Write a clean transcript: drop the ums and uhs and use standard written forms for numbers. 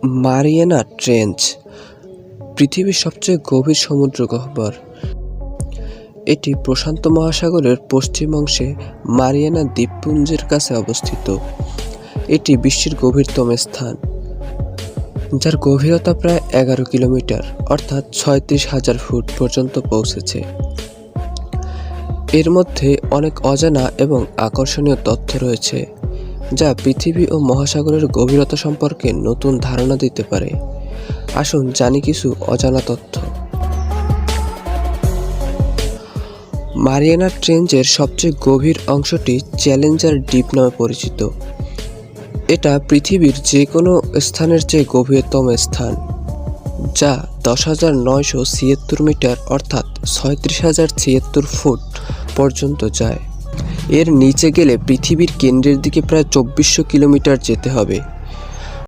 Mariana trench পৃথিবীর সবচেয়ে গভীর সমুদ্র গহ্বর। এটি প্রশান্ত মহাসাগরের পশ্চিম অংশে মারিয়ানা দ্বীপপুঞ্জের কাছে অবস্থিত। এটি বিশ্বের গভীরতম স্থান, যার গভীরতা প্রায় 11 কিলোমিটার অর্থাৎ 36,000 ফুট পর্যন্ত পৌঁছেছে। এর মধ্যে অনেক অজানা এবং আকর্ষণীয় তথ্য রয়েছে, যা পৃথিবী ও মহাসাগরের গভীরতা সম্পর্কে নতুন ধারণা দিতে পারে। আসুন জানি কিছু অজানা তথ্য। মারিয়ানা ট্রেঞ্চের সবচেয়ে গভীর অংশটি চ্যালেঞ্জার ডিপ নামে পরিচিত। এটা পৃথিবীর যে কোনো স্থানের চেয়ে গভীরতম স্থান, যা 10,976 মিটার অর্থাৎ 36,076 ফুট পর্যন্ত যায়। এর নিচে গেলে পৃথিবীর কেন্দ্রের দিকে প্রায় 2400 কিলোমিটার যেতে হবে।